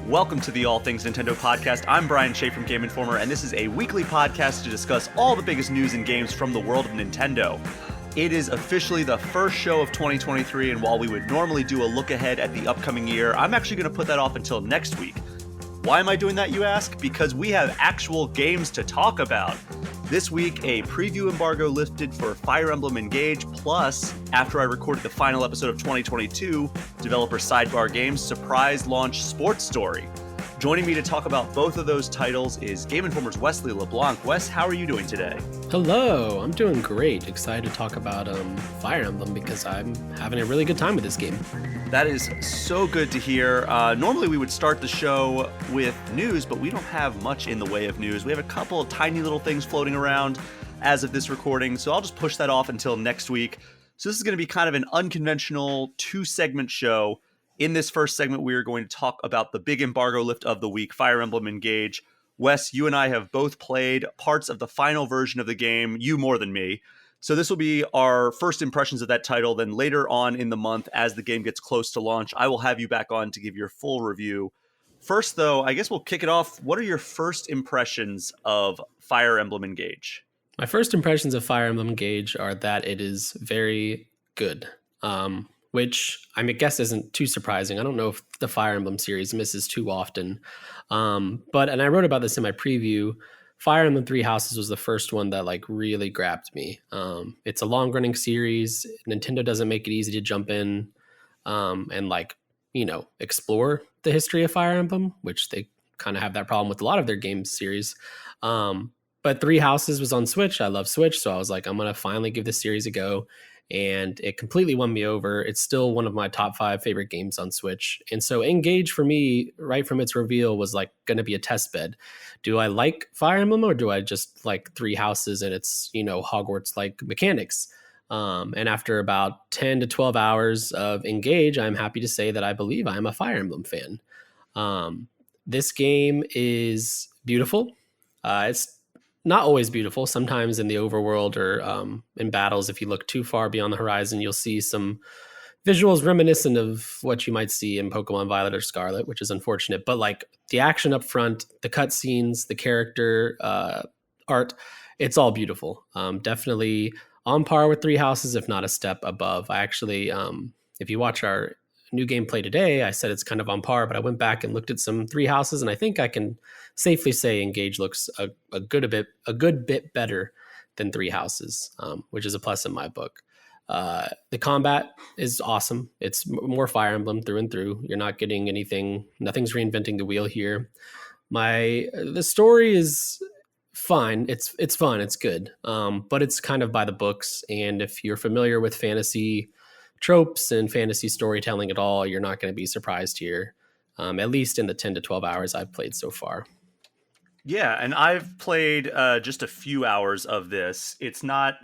Welcome to the All Things Nintendo podcast. I'm Brian Shea from Game Informer, and this is a weekly podcast to discuss all the biggest news and games from the world of Nintendo. It is officially the first show of 2023, and while we would normally do a look ahead at the upcoming year, I'm actually going to put that off until next week. Why am I doing that, you ask? Because we have actual games to talk about. This week, a preview embargo lifted for Fire Emblem Engage, plus, after I recorded the final episode of 2022, developer Sidebar Games' surprise launch Sports Story. Joining me to talk about both of those titles is Game Informer's Wesley LeBlanc. Wes, how are you doing today? Hello, I'm doing great. Excited to talk about Fire Emblem because I'm having a really good time with this game. That is so good to hear. Normally we would start the show with news, but we don't have much in the way of news. We have a couple of tiny little things floating around as of this recording, so I'll just push that off until next week. So this is going to be kind of an unconventional two-segment show. In this first segment, we are going to talk about the big embargo lift of the week, Fire Emblem Engage. Wes, you and I have both played parts of the final version of the game, you more than me. So this will be our first impressions of that title. Then later on in the month, as the game gets close to launch, I will have you back on to give your full review. First, though, I guess we'll kick it off. What are your first impressions of Fire Emblem Engage? My first impressions of Fire Emblem Engage are that it is very good. Which I guess isn't too surprising. I don't know if the Fire Emblem series misses too often. And I wrote about this in my preview. Fire Emblem Three Houses was the first one that really grabbed me. It's a long running series. Nintendo doesn't make it easy to jump in and explore the history of Fire Emblem, which they kind of have that problem with a lot of their game series. But Three Houses was on Switch. I love Switch. So I was like, I'm going to finally give this series a go. And it completely won me over. It's still one of my top 5 favorite games on Switch. And so Engage for me, right from its reveal, was going to be a test bed. Do I like Fire Emblem or do I just like Three Houses and its, Hogwarts-like mechanics? And after about 10 to 12 hours of Engage, I'm happy to say that I believe I'm a Fire Emblem fan. This game is beautiful. It's not always beautiful. Sometimes in the overworld or in battles, if you look too far beyond the horizon, you'll see some visuals reminiscent of what you might see in Pokemon Violet or Scarlet, which is unfortunate. But the action up front, the cutscenes, the character art, it's all beautiful. Definitely on par with Three Houses, if not a step above. I actually, if you watch our new gameplay today, I said it's kind of on par, but I went back and looked at some Three Houses, and I think I can safely say Engage looks a good bit better than Three Houses, which is a plus in my book. The combat is awesome. It's more Fire Emblem through and through. You're not getting anything. Nothing's reinventing the wheel here. The story is fine. It's fun. It's good. But it's kind of by the books. And if you're familiar with fantasy tropes and fantasy storytelling at all, you're not going to be surprised here, at least in the 10 to 12 hours I've played so far. Yeah, and I've played just a few hours of this. It's not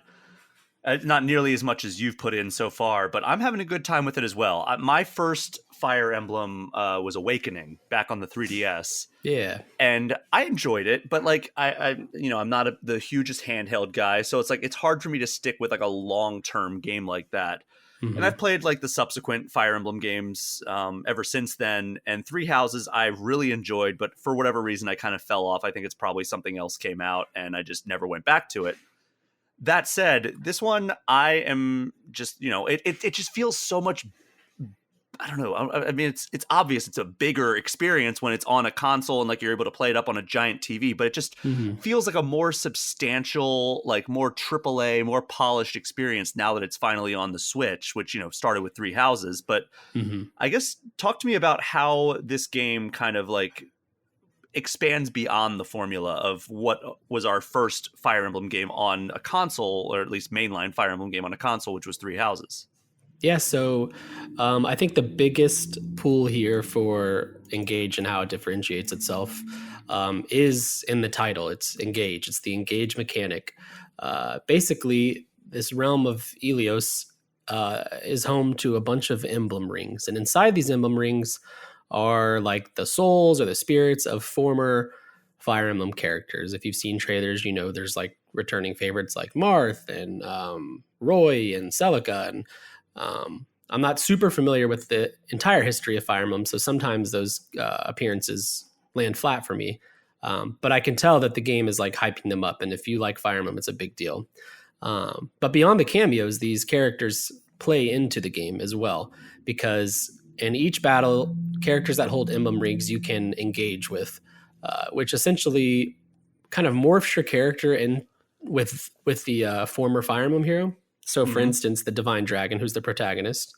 nearly as much as you've put in so far, but I'm having a good time with it as well. My first Fire Emblem was Awakening back on the 3DS. Yeah, and I enjoyed it, but I'm not the hugest handheld guy, so it's hard for me to stick with a long-term game like that. Mm-hmm. And I've played the subsequent Fire Emblem games ever since then. And Three Houses I've really enjoyed, but for whatever reason, I kind of fell off. I think it's probably something else came out and I just never went back to it. That said, this one, I am just, it just feels so much, I don't know. I mean, it's obvious it's a bigger experience when it's on a console and you're able to play it up on a giant TV, but it just feels like a more substantial, more AAA, more polished experience now that it's finally on the Switch, which, started with Three Houses. But I guess talk to me about how this game kind of expands beyond the formula of what was our first Fire Emblem game on a console, or at least mainline Fire Emblem game on a console, which was Three Houses. Yeah, so I think the biggest pull here for Engage and how it differentiates itself is in the title. It's Engage. It's the Engage mechanic. Basically, this realm of Ilios is home to a bunch of emblem rings. And inside these emblem rings are the souls or the spirits of former Fire Emblem characters. If you've seen trailers, there's returning favorites like Marth and Roy and Celica and I'm not super familiar with the entire history of Fire Emblem, so sometimes those appearances land flat for me. But I can tell that the game is like hyping them up, and if you like Fire Emblem, it's a big deal. But beyond the cameos, these characters play into the game as well, because in each battle, characters that hold emblem rings you can engage with, which essentially kind of morphs your character in with the former Fire Emblem hero. So, for instance, the Divine Dragon, who's the protagonist,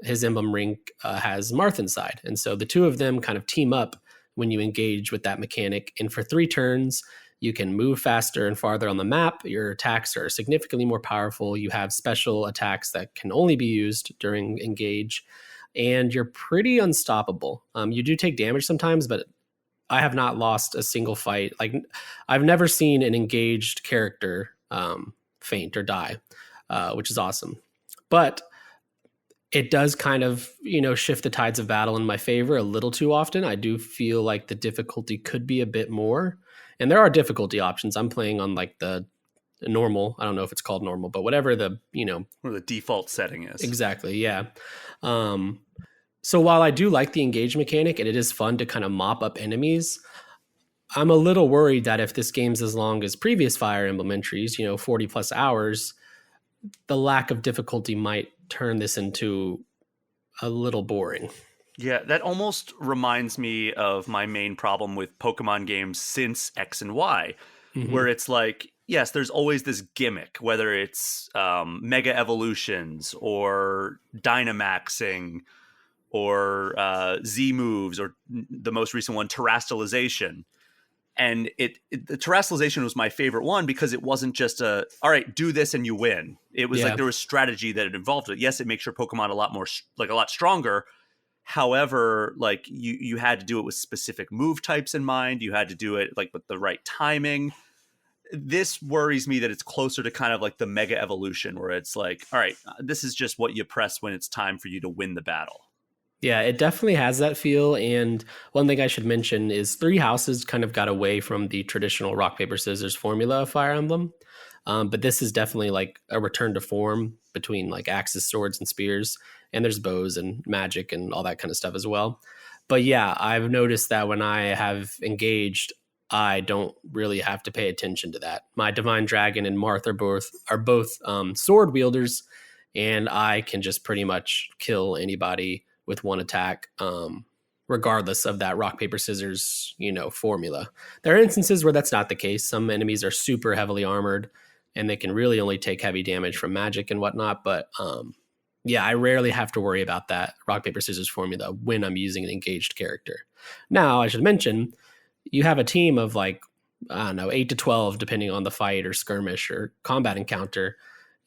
his emblem ring has Marth inside, and so the two of them kind of team up when you engage with that mechanic. And for 3 turns, you can move faster and farther on the map. Your attacks are significantly more powerful. You have special attacks that can only be used during engage, and you're pretty unstoppable. You do take damage sometimes, but I have not lost a single fight. Like, I've never seen an engaged character faint or die, which is awesome. But it does kind of, shift the tides of battle in my favor a little too often. I do feel like the difficulty could be a bit more. And there are difficulty options. I'm playing on like the normal. I don't know if it's called normal, but whatever or the default setting is. Exactly. Yeah. So while I do like the engage mechanic and it is fun to kind of mop up enemies, I'm a little worried that if this game's as long as previous Fire Emblem entries, 40 plus hours, the lack of difficulty might turn this into a little boring. Yeah, that almost reminds me of my main problem with Pokemon games since X and Y, where it's like, yes, there's always this gimmick, whether it's Mega Evolutions or Dynamaxing or Z moves, or the most recent one, Terastallization. And the Terastallization was my favorite one because it wasn't just all right, do this and you win. It was like there was strategy that it involved. Yes, it makes your Pokemon a lot stronger. However, like you had to do it with specific move types in mind. You had to do it like with the right timing. This worries me that it's closer to kind of like the Mega Evolution, where it's like, all right, this is just what you press when it's time for you to win the battle. Yeah, it definitely has that feel. And one thing I should mention is 3 Houses kind of got away from the traditional rock, paper, scissors formula of Fire Emblem. But this is definitely like a return to form between like axes, swords, and spears. And there's bows and magic and all that kind of stuff as well. But yeah, I've noticed that when I have engaged, I don't really have to pay attention to that. My Divine Dragon and Marth are both sword wielders, and I can just pretty much kill anybody with one attack, regardless of that rock, paper, scissors, formula. There are instances where that's not the case. Some enemies are super heavily armored and they can really only take heavy damage from magic and whatnot. But yeah, I rarely have to worry about that rock, paper, scissors formula when I'm using an engaged character. Now, I should mention, you have a team of like, I don't know, 8 to 12, depending on the fight or skirmish or combat encounter.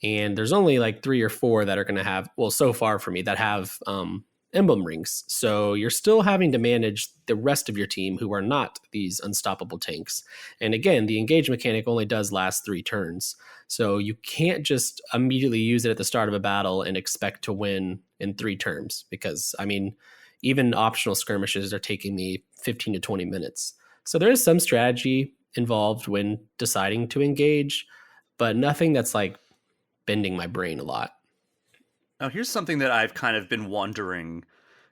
And there's only like 3 or 4 that are going to have, well, so far for me, that have emblem rings. So you're still having to manage the rest of your team who are not these unstoppable tanks. And again, the engage mechanic only does last 3 turns. So you can't just immediately use it at the start of a battle and expect to win in 3 turns, because I mean, even optional skirmishes are taking me 15 to 20 minutes. So there is some strategy involved when deciding to engage, but nothing that's like bending my brain a lot. Now, here's something that I've kind of been wondering,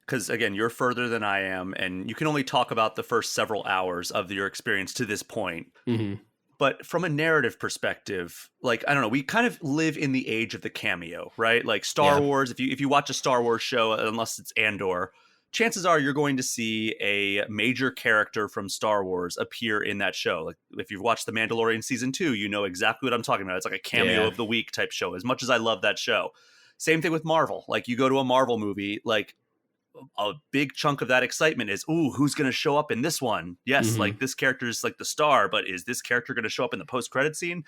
because again, you're further than I am, and you can only talk about the first several hours of your experience to this point. But from a narrative perspective, like, I don't know, we kind of live in the age of the cameo, right? Like Star Wars, if you watch a Star Wars show, unless it's Andor, chances are you're going to see a major character from Star Wars appear in that show. Like if you've watched The Mandalorian season 2, you know exactly what I'm talking about. It's like a cameo of the week type show, as much as I love that show. Same thing with Marvel. Like you go to a Marvel movie, like a big chunk of that excitement is, ooh, who's going to show up in this one? Yes, like this character is like the star, but is this character going to show up in the post-credit scene?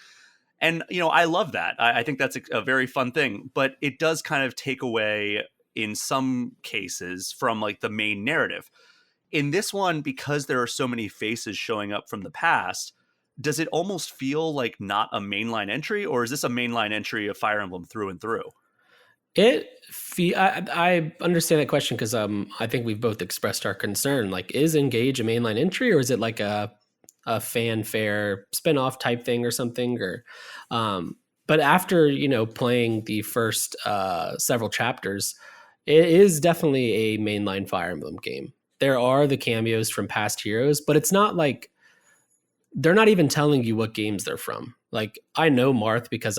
And, I love that. I think that's a very fun thing, but it does kind of take away in some cases from like the main narrative. In this one, because there are so many faces showing up from the past, does it almost feel like not a mainline entry, or is this a mainline entry of Fire Emblem through and through? I understand that question because I think we've both expressed our concern. Like, is Engage a mainline entry, or is it like a fanfare spinoff type thing or something? Or But after, playing the first several chapters, it is definitely a mainline Fire Emblem game. There are the cameos from past heroes, but it's not like they're not even telling you what games they're from. Like, I know Marth because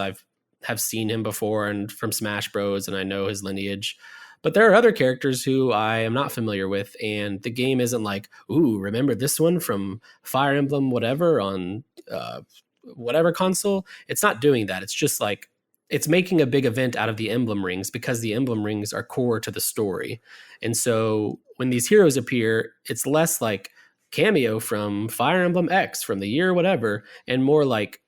have seen him before and from Smash Bros, and I know his lineage. But there are other characters who I am not familiar with, and the game isn't like, ooh, remember this one from Fire Emblem whatever on whatever console. It's not doing that. It's just like it's making a big event out of the emblem rings because the emblem rings are core to the story. And so when these heroes appear, it's less like cameo from Fire Emblem X from the year whatever, and more like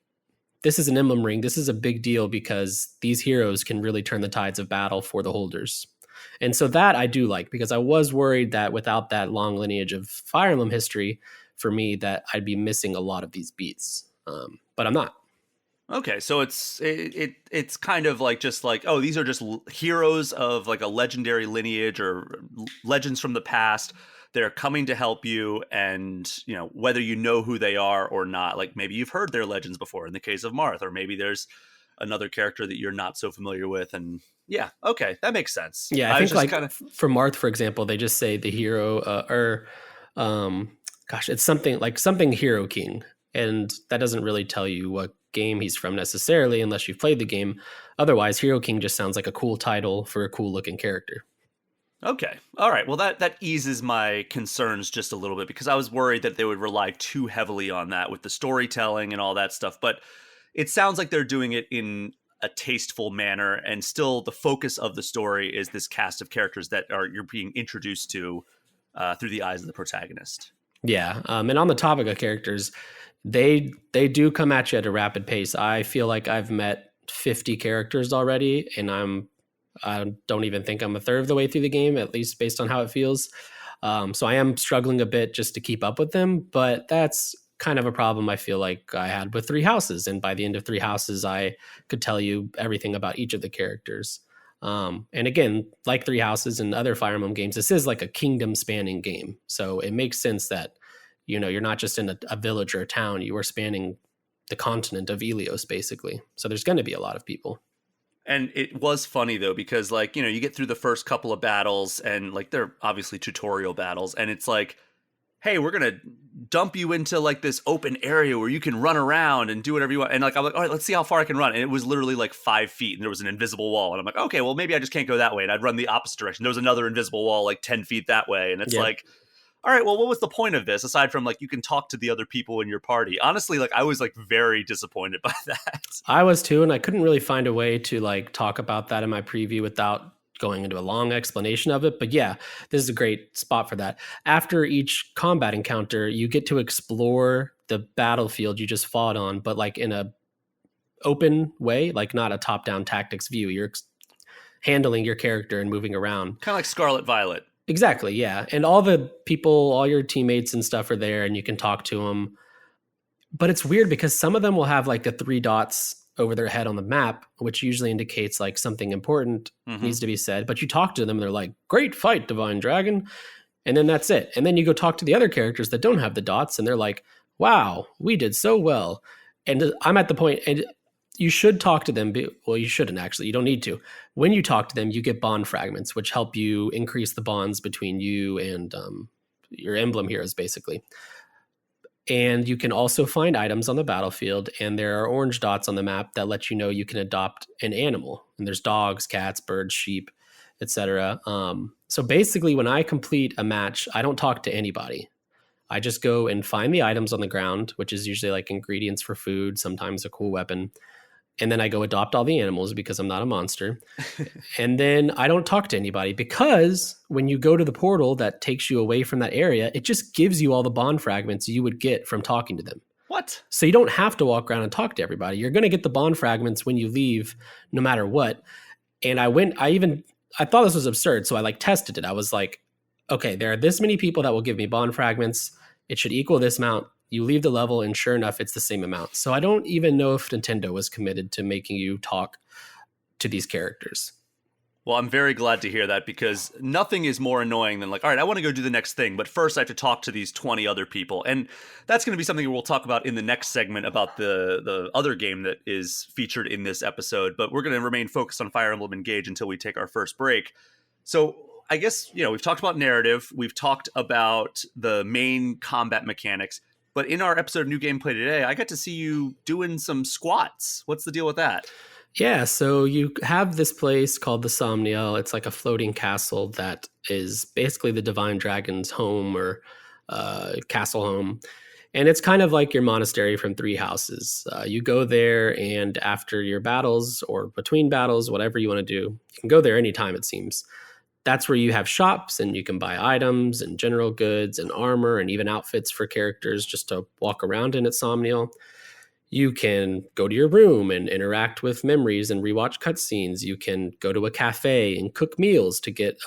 this is an emblem ring. This is a big deal because these heroes can really turn the tides of battle for the holders. And so that I do like, because I was worried that without that long lineage of Fire Emblem history for me, that I'd be missing a lot of these beats. But I'm not. Okay, so it's kind of like just like, oh, these are just heroes of like a legendary lineage or legends from the past. They're coming to help you, and whether you know who they are or not, like maybe you've heard their legends before in the case of Marth, or maybe there's another character that you're not so familiar with, and yeah, okay, that makes sense. Yeah, I think like for Marth, for example, they just say the hero it's something Hero King, and that doesn't really tell you what game he's from necessarily unless you've played the game. Otherwise, Hero King just sounds like a cool title for a cool looking character. Okay. All right. Well, that eases my concerns just a little bit, because I was worried that they would rely too heavily on that with the storytelling and all that stuff. But it sounds like they're doing it in a tasteful manner, and still the focus of the story is this cast of characters that you're being introduced to through the eyes of the protagonist. Yeah. And on the topic of characters, they do come at you at a rapid pace. I feel like I've met 50 characters already, and I don't even think I'm a third of the way through the game, at least based on how it feels. So I am struggling a bit just to keep up with them, but that's kind of a problem I feel like I had with Three Houses. And by the end of Three Houses, I could tell you everything about each of the characters. And again, like Three Houses and other Fire Emblem games, this is like a kingdom spanning game. So it makes sense that, you're not just in a village or a town, you are spanning the continent of Ilios, basically. So there's going to be a lot of people. And it was funny though, because like, you get through the first couple of battles, and like they're obviously tutorial battles, and it's like, hey, we're going to dump you into like this open area where you can run around and do whatever you want. And like, I'm like, all right, let's see how far I can run. And it was literally like 5 feet, and there was an invisible wall. And I'm like, okay, well, maybe I just can't go that way. And I'd run the opposite direction. There was another invisible wall like 10 feet that way. And it's like, all right, well, what was the point of this aside from like you can talk to the other people in your party? Honestly, like I was like very disappointed by that. I was too, and I couldn't really find a way to like talk about that in my preview without going into a long explanation of it. But yeah, this is a great spot for that. After each combat encounter, you get to explore the battlefield you just fought on, but like in a open way, like not a top-down tactics view. You're handling your character and moving around. Kind of like Scarlet Violet. Exactly, yeah. And all the people, all your teammates and stuff are there, and you can talk to them. But it's weird because some of them will have like the 3 dots over their head on the map, which usually indicates like something important needs to be said. But you talk to them and they're like, great fight, Divine Dragon. And then that's it. And then you go talk to the other characters that don't have the dots, and they're like, wow, we did so well. And I'm at the point, and you should talk to them. Well, you shouldn't actually. You don't need to. When you talk to them, you get bond fragments, which help you increase the bonds between you and your emblem heroes, basically. And you can also find items on the battlefield, and there are orange dots on the map that let you know you can adopt an animal. And there's dogs, cats, birds, sheep, etc. So basically, when I complete a match, I don't talk to anybody. I just go and find the items on the ground, which is usually like ingredients for food, sometimes a cool weapon. And then I go adopt all the animals because I'm not a monster. And then I don't talk to anybody, because when you go to the portal that takes you away from that area, it just gives you all the bond fragments you would get from talking to them. What? So you don't have to walk around and talk to everybody. You're going to get the bond fragments when you leave, no matter what. And I thought this was absurd. So I like tested it. I was like, okay, there are this many people that will give me bond fragments. It should equal this amount. You leave the level, and sure enough, it's the same amount. So I don't even know if Nintendo was committed to making you talk to these characters. Well, I'm very glad to hear that because nothing is more annoying than like, all right, I want to go do the next thing, but first I have to talk to these 20 other people. And that's going to be something we'll talk about in the next segment about the other game that is featured in this episode, but we're going to remain focused on Fire Emblem Engage until we take our first break. So, I guess, we've talked about narrative, we've talked about the main combat mechanics, but in our episode of New Gameplay today, I got to see you doing some squats. What's the deal with that? Yeah, so you have this place called the Somniel. It's like a floating castle that is basically the Divine Dragon's home or castle home. And it's kind of like your monastery from Three Houses. You go there, and after your battles or between battles, whatever you want to do, you can go there anytime, it seems. That's where you have shops, and you can buy items and general goods and armor and even outfits for characters just to walk around in at Somniel. You can go to your room and interact with memories and rewatch cutscenes. You can go to a cafe and cook meals to get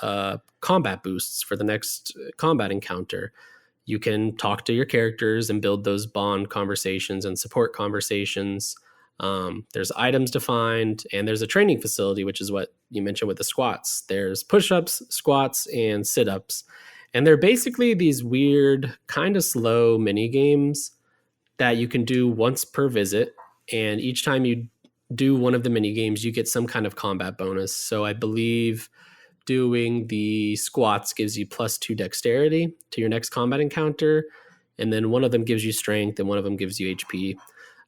combat boosts for the next combat encounter. You can talk to your characters and build those bond conversations and support conversations. There's items to find, and there's a training facility, which is what you mentioned with the squats. There's push-ups, squats, and sit-ups. And they're basically these weird, kind of slow mini games that you can do once per visit, and each time you do one of the mini games, you get some kind of combat bonus. So I believe doing the squats gives you +2 dexterity to your next combat encounter, and then one of them gives you strength, and one of them gives you HP.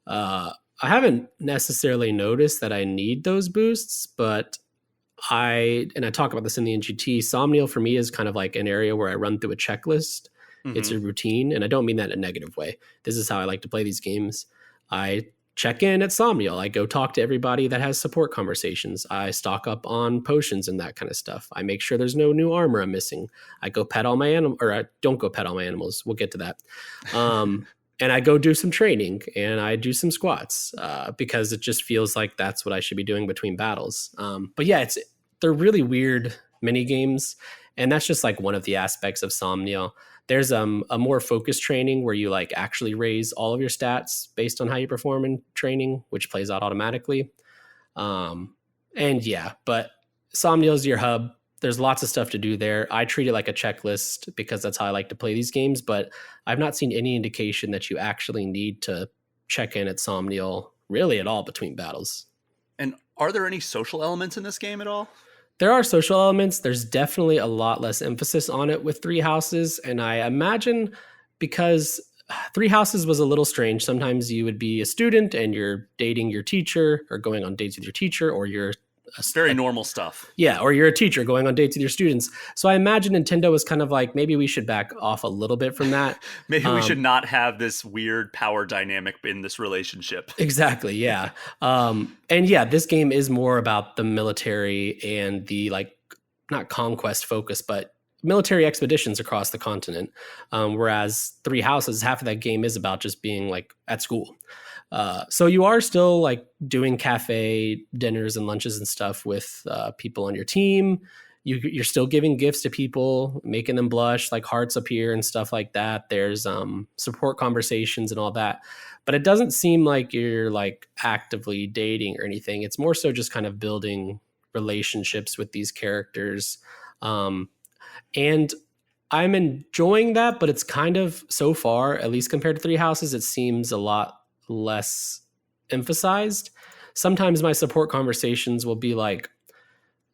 I haven't necessarily noticed that I need those boosts, but I talk about this in the NGT. Somniel for me is kind of like an area where I run through a checklist. It's a routine, and I don't mean that in a negative way. This is how I like to play these games. I check in at Somniel. I go talk to everybody that has support conversations. I stock up on potions and that kind of stuff. I make sure there's no new armor I'm missing. I go pet all my animals, or I don't go pet all my animals. We'll get to that. And I go do some training, and I do some squats because it just feels like that's what I should be doing between battles. But yeah, they're really weird mini games, and that's just like one of the aspects of Somniel. There's a more focused training where you like actually raise all of your stats based on how you perform in training, which plays out automatically. And yeah, but Somniel is your hub. There's lots of stuff to do there. I treat it like a checklist because that's how I like to play these games, but I've not seen any indication that you actually need to check in at Somniel really at all between battles. And are there any social elements in this game at all? There are social elements. There's definitely a lot less emphasis on it with Three Houses. And I imagine because Three Houses was a little strange. Sometimes you would be a student and you're dating your teacher or going on dates with your teacher, or you're very normal stuff. Yeah, or you're a teacher going on dates with your students. So I imagine Nintendo was kind of like, maybe we should back off a little bit from that. Maybe we should not have this weird power dynamic in this relationship. Exactly, yeah. And yeah, this game is more about the military and the like, not conquest focus, but military expeditions across the continent. Whereas Three Houses, half of that game is about just being like at school. So you are still like doing cafe dinners and lunches and stuff with people on your team. You're still giving gifts to people, making them blush, like hearts appear and stuff like that. There's support conversations and all that. But it doesn't seem like you're like actively dating or anything. It's more so just kind of building relationships with these characters. And I'm enjoying that, but it's kind of, so far, at least compared to Three Houses, it seems a lot less emphasized. Sometimes my support conversations will be like,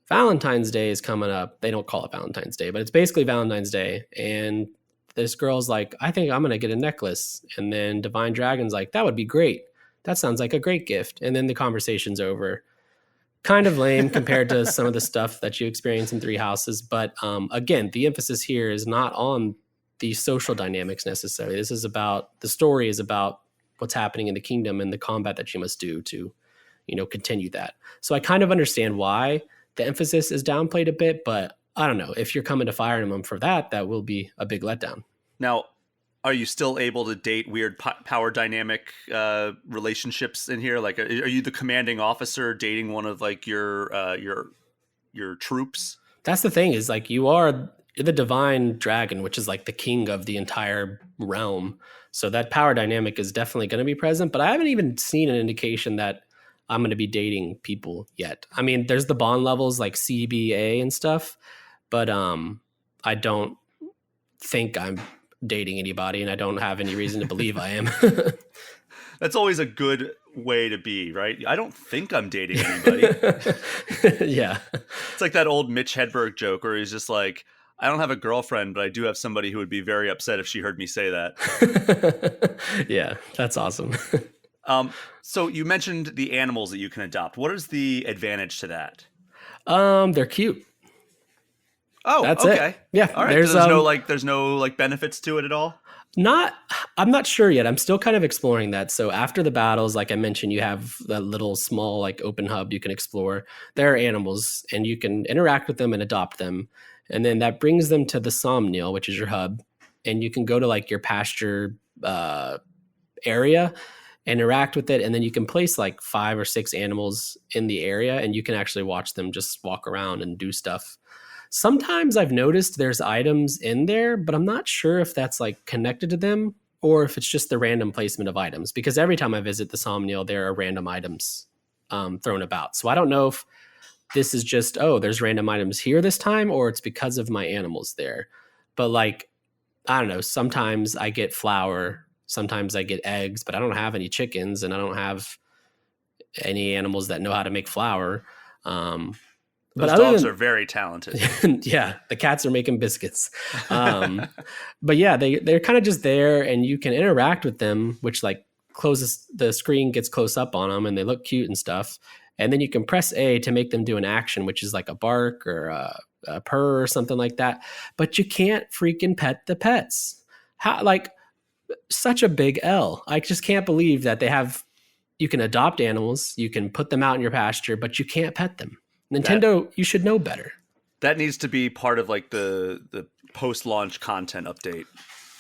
Valentine's Day is coming up. They don't call it Valentine's Day, but it's basically Valentine's Day. And this girl's like, I think I'm going to get a necklace. And then Divine Dragon's like, that would be great. That sounds like a great gift. And then the conversation's over. Kind of lame compared to some of the stuff that you experience in Three Houses. But again, the emphasis here is not on the social dynamics necessarily. This is about, the story is about what's happening in the kingdom and the combat that you must do to, continue that. So I kind of understand why the emphasis is downplayed a bit, but I don't know. If you're coming to Fire Emblem for that, that will be a big letdown. Now, are you still able to date weird power dynamic relationships in here? Like, are you the commanding officer dating one of like your troops? That's the thing, is like you are the Divine Dragon, which is like the king of the entire realm. So that power dynamic is definitely going to be present, but I haven't even seen an indication that I'm going to be dating people yet. I mean, there's the bond levels like CBA and stuff, but I don't think I'm dating anybody, and I don't have any reason to believe I am. That's always a good way to be, right? I don't think I'm dating anybody. Yeah. It's like that old Mitch Hedberg joke where he's just like, I don't have a girlfriend, but I do have somebody who would be very upset if she heard me say that. Yeah, that's awesome. So you mentioned the animals that you can adopt. What is the advantage to that? They're cute. Oh, That's okay. it. Yeah, All right. There's no benefits to it at all. I'm not sure yet. I'm still kind of exploring that. So after the battles, like I mentioned, you have that little small like open hub you can explore. There are animals and you can interact with them and adopt them. And then that brings them to the Somniel, which is your hub. And you can go to like your pasture area, interact with it. And then you can place like 5 or 6 animals in the area and you can actually watch them just walk around and do stuff. Sometimes I've noticed there's items in there, but I'm not sure if that's like connected to them or if it's just the random placement of items. Because every time I visit the Somniel, there are random items thrown about. So I don't know if this is just, oh, there's random items here this time, or it's because of my animals there. But like, I don't know, sometimes I get flour, sometimes I get eggs, but I don't have any chickens and I don't have any animals that know how to make flour. Those dogs are very talented. Yeah, the cats are making biscuits. But yeah, they're kind of just there and you can interact with them, which like closes the screen, gets close up on them and they look cute and stuff. And then you can press A to make them do an action, which is like a bark or a purr or something like that. But you can't freaking pet the pets. How, like, such a big L. I just can't believe that you can adopt animals, you can put them out in your pasture, but you can't pet them. Nintendo, you should know better. That needs to be part of like the post-launch content update.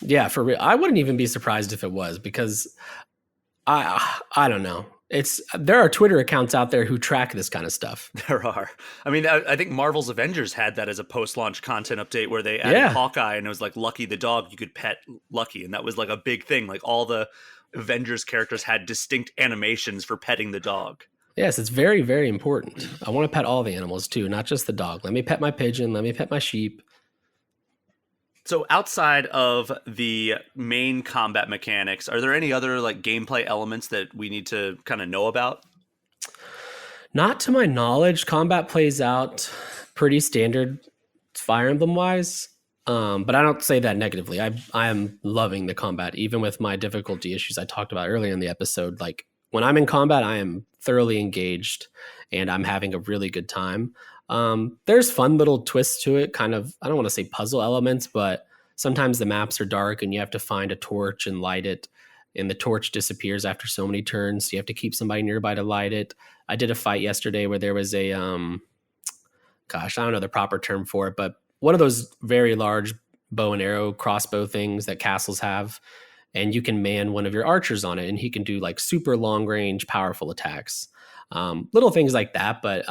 Yeah, for real. I wouldn't even be surprised if it was because I don't know. There are Twitter accounts out there who track this kind of stuff. There are. I mean, I think Marvel's Avengers had that as a post-launch content update where they added Hawkeye and it was like Lucky the dog. You could pet Lucky, and that was like a big thing. Like all the Avengers characters had distinct animations for petting the dog. Yes, it's very, very important. I want to pet all the animals too, not just the dog. Let me pet my pigeon. Let me pet my sheep. So outside of the main combat mechanics, are there any other like gameplay elements that we need to kind of know about? Not to my knowledge. Combat plays out pretty standard Fire Emblem wise, but I don't say that negatively. I am loving the combat, even with my difficulty issues I talked about earlier in the episode. Like when I'm in combat, I am thoroughly engaged and I'm having a really good time. There's fun little twists to it, kind of, I don't want to say puzzle elements, but sometimes the maps are dark and you have to find a torch and light it. And the torch disappears after so many turns. So you have to keep somebody nearby to light it. I did a fight yesterday where there was a, gosh, I don't know the proper term for it, but one of those very large bow and arrow crossbow things that castles have. And you can man one of your archers on it and he can do like super long range, powerful attacks. Little things like that, but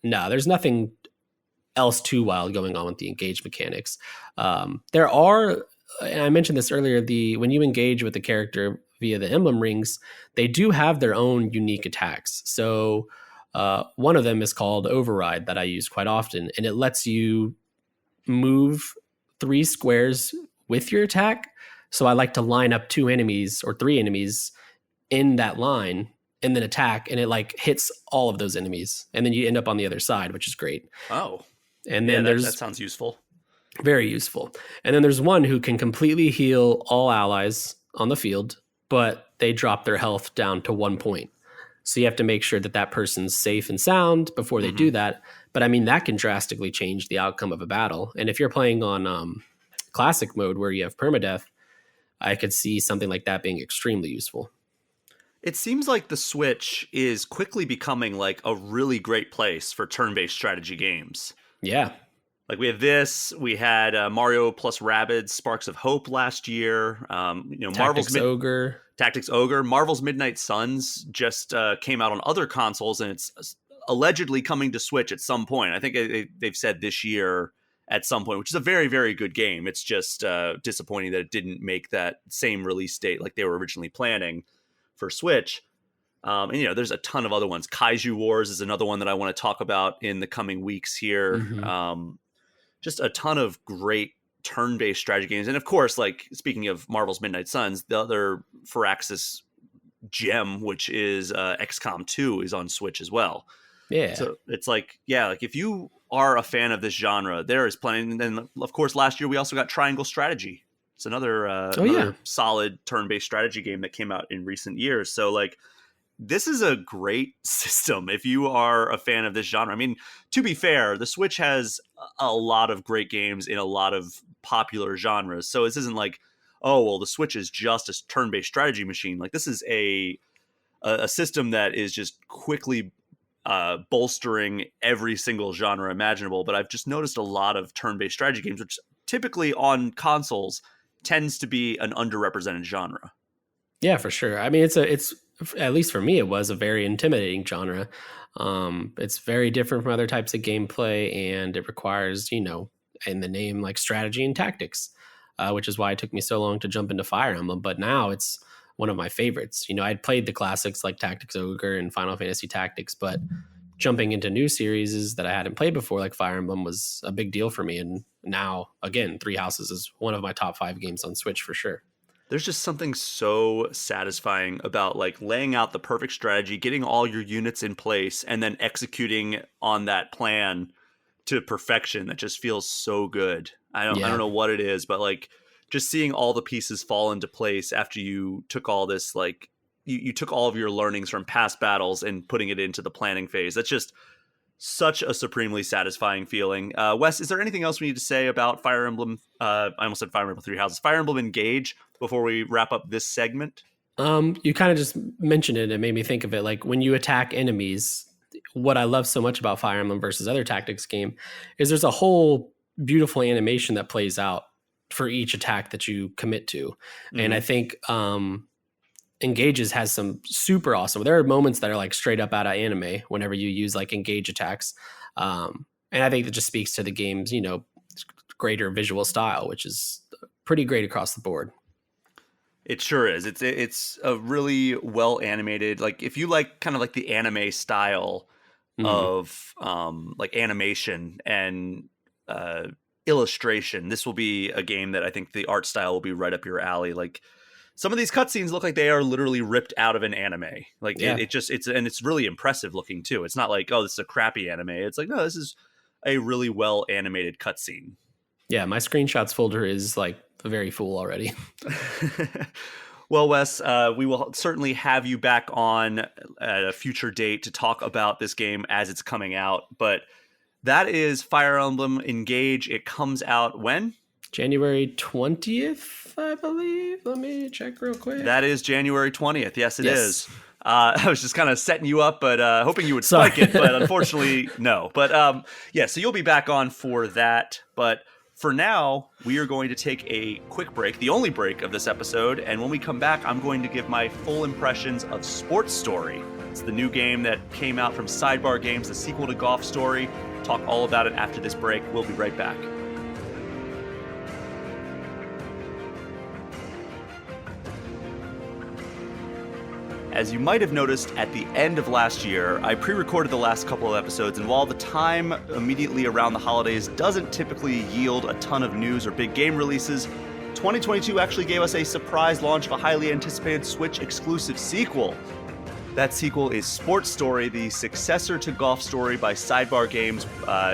no, there's nothing else too wild going on with the engage mechanics. There are, and I mentioned this earlier, when you engage with the character via the emblem rings, they do have their own unique attacks. So one of them is called Override that I use quite often, and it lets you move 3 squares with your attack. So I like to line up 2 enemies or 3 enemies in that line and then attack, and it like hits all of those enemies. And then you end up on the other side, which is great. Oh. And then that sounds useful. Very useful. And then there's one who can completely heal all allies on the field, but they drop their health down to 1 point. So you have to make sure that that person's safe and sound before they do that. But I mean, that can drastically change the outcome of a battle. And if you're playing on classic mode where you have permadeath, I could see something like that being extremely useful. It seems like the Switch is quickly becoming like a really great place for turn-based strategy games. Yeah. Like we have this, we had Mario plus Rabbids Sparks of Hope last year. Tactics Ogre. Marvel's Midnight Suns just came out on other consoles, and it's allegedly coming to Switch at some point. I think they've said this year at some point, which is a very, very good game. It's just disappointing that it didn't make that same release date like they were originally planning for Switch. And there's a ton of other ones. Kaiju Wars is another one that I want to talk about in the coming weeks here. Just a ton of great turn-based strategy games. And of course, like speaking of Marvel's Midnight Suns, the other Firaxis gem, which is XCOM 2, is on Switch as well. Yeah. So it's like, like if you are a fan of this genre, there is plenty. And then of course, last year we also got Triangle Strategy. It's another solid turn-based strategy game that came out in recent years. So like, this is a great system if you are a fan of this genre. I mean, to be fair, the Switch has a lot of great games in a lot of popular genres. So this isn't like, oh, well, the Switch is just a turn-based strategy machine. Like, this is a system that is just quickly bolstering every single genre imaginable. But I've just noticed a lot of turn-based strategy games, which typically on consoles tends to be an underrepresented genre. Yeah, for sure. I mean, it's at least for me, it was a very intimidating genre. It's very different from other types of gameplay, and it requires, in the name, like strategy and tactics, which is why it took me so long to jump into Fire Emblem. But now it's one of my favorites. I'd played the classics like Tactics Ogre and Final Fantasy Tactics, but jumping into new series that I hadn't played before, like Fire Emblem, was a big deal for me. And now, again, Three Houses is one of my top 5 games on Switch for sure. There's just something so satisfying about like laying out the perfect strategy, getting all your units in place, and then executing on that plan to perfection. That just feels so good. I don't know what it is, but like just seeing all the pieces fall into place after you took all this, like you took all of your learnings from past battles and putting it into the planning phase. That's just such a supremely satisfying feeling. Wes, is there anything else we need to say about Fire Emblem? I almost said Fire Emblem Three Houses. Fire Emblem Engage before we wrap up this segment? You kind of just mentioned it. It made me think of it. Like when you attack enemies, what I love so much about Fire Emblem versus other tactics game is there's a whole beautiful animation that plays out for each attack that you commit to. Mm-hmm. And I think Engages has some super awesome. There are moments that are like straight up out of anime whenever you use like engage attacks. And I think that just speaks to the game's, greater visual style, which is pretty great across the board. It sure is. It's a really well animated, like if you like kind of like the anime style of like animation and illustration, this will be a game that I think the art style will be right up your alley. Like some of these cutscenes look like they are literally ripped out of an anime. Like it's really impressive looking too. It's not like, oh, this is a crappy anime. It's like, no, this is a really well animated cutscene. Yeah, my screenshots folder is like very full already. Well, Wes, we will certainly have you back on at a future date to talk about this game as it's coming out. But that is Fire Emblem Engage. It comes out when? January 20th, I believe. Let me check real quick. That is January 20th. Yes, it is. I was just kind of setting you up, but hoping you would spike it, but unfortunately, no. But so you'll be back on for that. But for now, we are going to take a quick break, the only break of this episode. And when we come back, I'm going to give my full impressions of Sports Story. It's the new game that came out from Sidebar Games, the sequel to Golf Story. Talk all about it after this break. We'll be right back. As you might have noticed at the end of last year, I pre-recorded the last couple of episodes, and while the time immediately around the holidays doesn't typically yield a ton of news or big game releases, 2022 actually gave us a surprise launch of a highly anticipated Switch exclusive sequel. That sequel is Sports Story, the successor to Golf Story by Sidebar Games.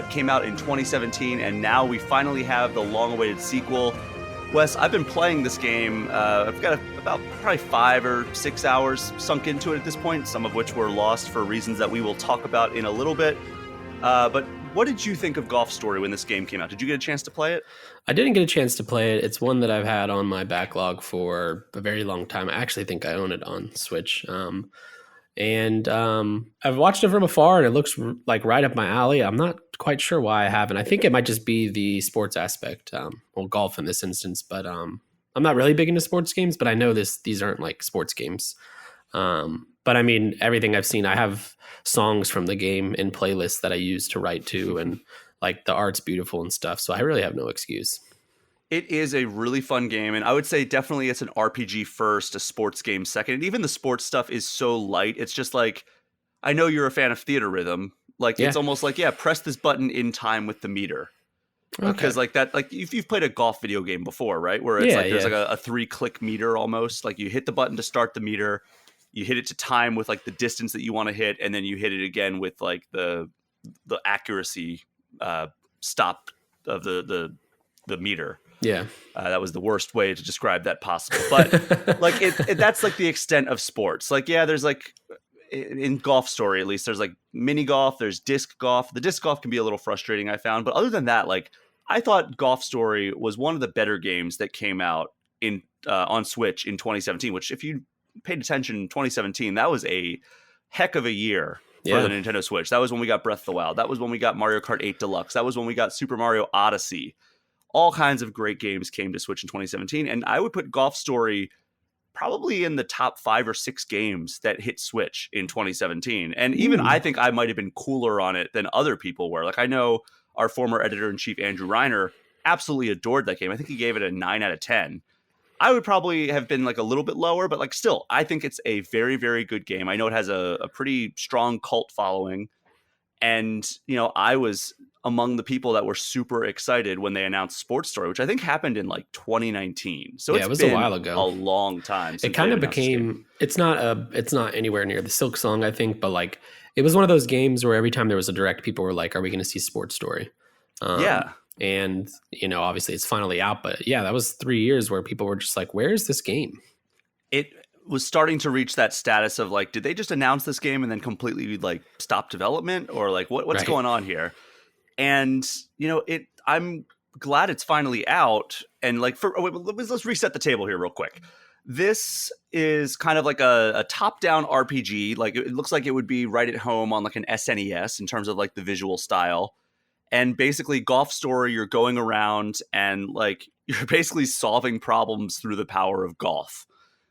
Came out in 2017, and now we finally have the long-awaited sequel. Wes, I've been playing this game. I've got about probably 5 or 6 hours sunk into it at this point, some of which were lost for reasons that we will talk about in a little bit. But what did you think of Golf Story when this game came out? Did you get a chance to play it? I didn't get a chance to play it. It's one that I've had on my backlog for a very long time. I actually think I own it on Switch. And I've watched it from afar, and it looks like right up my alley. I'm not quite sure why I haven't. I think it might just be the sports aspect, golf in this instance. But I'm not really big into sports games, but I know these aren't like sports games. But I mean, everything I've seen, I have songs from the game in playlists that I use to write to, and like the art's beautiful and stuff. So I really have no excuse. It is a really fun game, and I would say definitely it's an RPG first, a sports game second. And even the sports stuff is so light. It's just like, I know you're a fan of theater rhythm. Like it's Yeah. almost like, yeah, press this button in time with the meter. Okay. Because like that, like if you've played a golf video game before, right? Where it's Yeah. like there's Yeah. like a 3-click meter almost. Like you hit the button to start the meter, you hit it to time with like the distance that you want to hit, and then you hit it again with like the accuracy stop of the meter. Yeah. That was the worst way to describe that possible. But like that's like the extent of sports. Like, yeah, there's like in Golf Story, at least there's like mini golf, there's disc golf. The disc golf can be a little frustrating, I found. But other than that, like I thought Golf Story was one of the better games that came out in on Switch in 2017, which if you paid attention in 2017, that was a heck of a year for the Nintendo Switch. That was when we got Breath of the Wild. That was when we got Mario Kart 8 Deluxe. That was when we got Super Mario Odyssey. All kinds of great games came to Switch in 2017, and I would put Golf Story probably in the top 5 or 6 games that hit Switch in 2017. And even I think I might have been cooler on it than other people were. Like I know our former editor-in-chief, Andrew Reiner, absolutely adored that game. I think he gave it a 9 out of 10. I would probably have been like a little bit lower, but like still, I think it's a very, very good game. I know it has a pretty strong cult following. And, you know, I was among the people that were super excited when they announced Sports Story, which I think happened in like 2019. So it was a while ago, a long time. It kind of became, it's not anywhere near the Silk Song, I think, but like it was one of those games where every time there was a direct, people were like, are we going to see Sports Story? Yeah. And, you know, obviously it's finally out, but yeah, that was 3 years where people were just like, where is this game? It was starting to reach that status of like, did they just announce this game and then completely like stop development, or like what's going on here? And you know, I'm glad it's finally out. And like let's reset the table here real quick. This is kind of like a top-down RPG. Like it looks like it would be right at home on like an SNES in terms of like the visual style. And basically Golf Story, you're going around and like you're basically solving problems through the power of golf.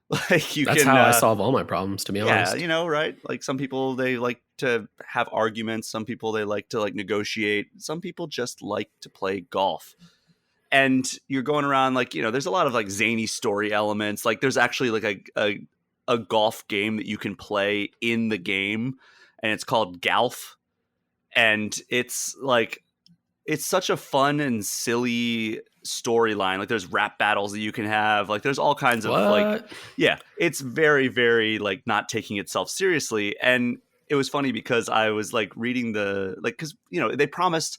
Like that's how I solve all my problems, to be honest. Yeah, you know, right? Like some people, they like to have arguments. Some people, they like to like negotiate. Some people just like to play golf. And you're going around like, you know, there's a lot of like zany story elements. Like there's actually like a golf game that you can play in the game, and it's called Golf. And it's like, it's such a fun and silly storyline. Like there's rap battles that you can have. Like there's all kinds of like, yeah, it's very, very like not taking itself seriously. And it was funny because I was like reading because, you know, they promised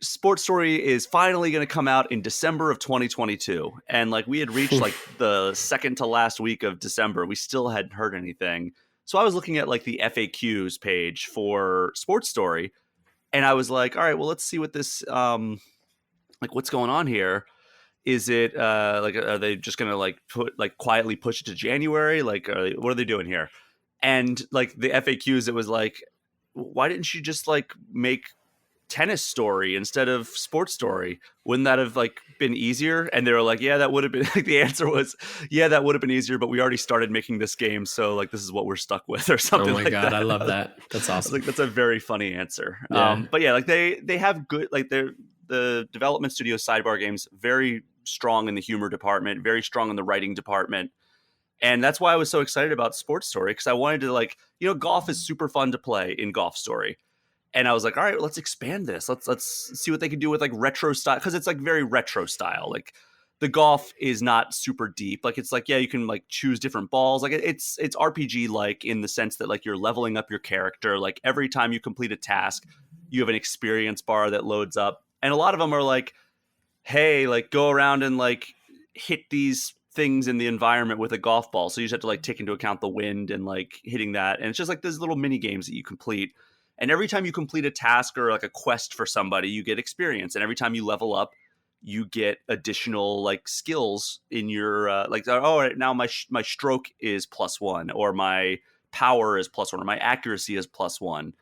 Sports Story is finally going to come out in December of 2022. And like we had reached like the second to last week of December. We still hadn't heard anything. So I was looking at like the FAQs page for Sports Story, and I was like, all right, well, let's see what this, like what's going on here. Is it like, are they just going to like quietly push it to January? Like, what are they doing here? And like the FAQs, it was like, why didn't you just like make Tennis Story instead of Sports Story? Wouldn't that have like been easier? And they were like, yeah, that would have been like, the answer was, yeah, that would have been easier, but we already started making this game, so like this is what we're stuck with, or something. Oh my god, that. I love that. That's awesome. Like that's a very funny answer. Yeah. But yeah, like they have good, like the development studio Sidebar Games, very strong in the humor department, very strong in the writing department. And that's why I was so excited about Sports Story, because I wanted to like, you know, golf is super fun to play in Golf Story. And I was like, all right, let's expand this. Let's see what they can do with like retro style, because it's like very retro style. Like the golf is not super deep. Like it's like, yeah, you can like choose different balls. Like it's RPG like in the sense that like you're leveling up your character. Like every time you complete a task, you have an experience bar that loads up. And a lot of them are like, hey, like go around and like hit these things in the environment with a golf ball. So you just have to like take into account the wind and like hitting that. And it's just like these little mini games that you complete. And every time you complete a task or like a quest for somebody, you get experience. And every time you level up, you get additional like skills in your like, oh, now my stroke is +1, or my power is +1, or my accuracy is +1.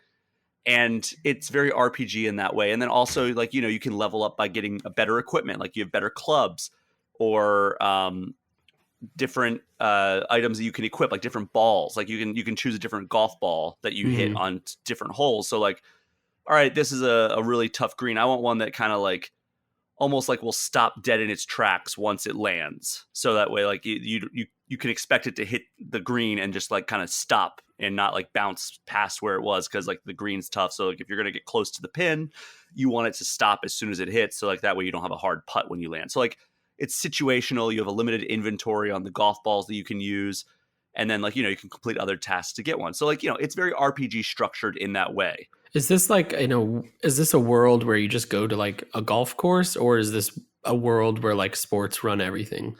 And it's very RPG in that way. And then also like, you know, you can level up by getting a better equipment. Like you have better clubs, or different items that you can equip, like different balls. Like you can choose a different golf ball that you hit on different holes. So like, all right, this is a really tough green. I want one that kind of like almost like will stop dead in its tracks once it lands. So that way, like you can expect it to hit the green and just like kind of stop and not like bounce past where it was, because like the green's tough. So like if you're gonna get close to the pin, you want it to stop as soon as it hits. So like that way you don't have a hard putt when you land. So like it's situational. You have a limited inventory on the golf balls that you can use. And then like, you can complete other tasks to get one. So like, it's very RPG structured in that way. Is this like, is this a world where you just go to like a golf course, or is this a world where like sports run everything?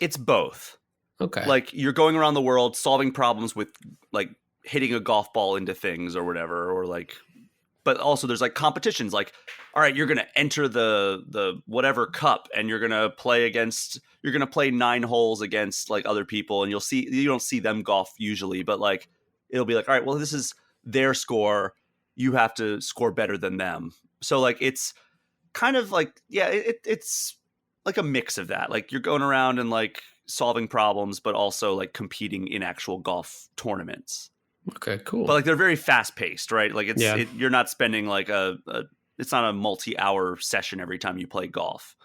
It's both. Okay. Like you're going around the world solving problems with like hitting a golf ball into things or whatever, or like, but also there's like competitions. Like, all right, you're going to enter the whatever cup, and you're going to play 9 holes against like other people, and you don't see them golf usually, but like it'll be like, all right, well, this is their score. You have to score better than them. So like it's kind of like, yeah, it's like a mix of that. Like you're going around and like solving problems, but also like competing in actual golf tournaments. Okay, cool. But like they're very fast paced, right? Like Yeah. you're not spending like it's not a multi-hour session every time you play golf.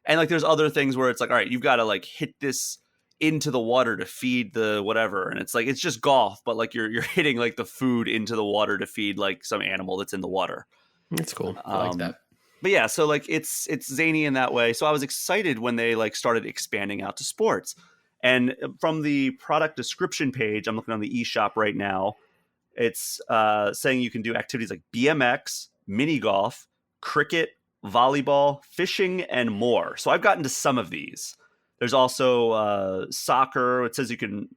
And like there's other things where it's like, all right, you've got to like hit this into the water to feed the whatever, and it's like it's just golf, but like you're hitting like the food into the water to feed like some animal that's in the water. That's cool. I like that. But yeah, so like it's zany in that way. So I was excited when they like started expanding out to sports. And from the product description page, I'm looking on the eShop right now. It's saying you can do activities like BMX, mini golf, cricket, volleyball, fishing, and more. So I've gotten to some of these. There's also soccer. It says you can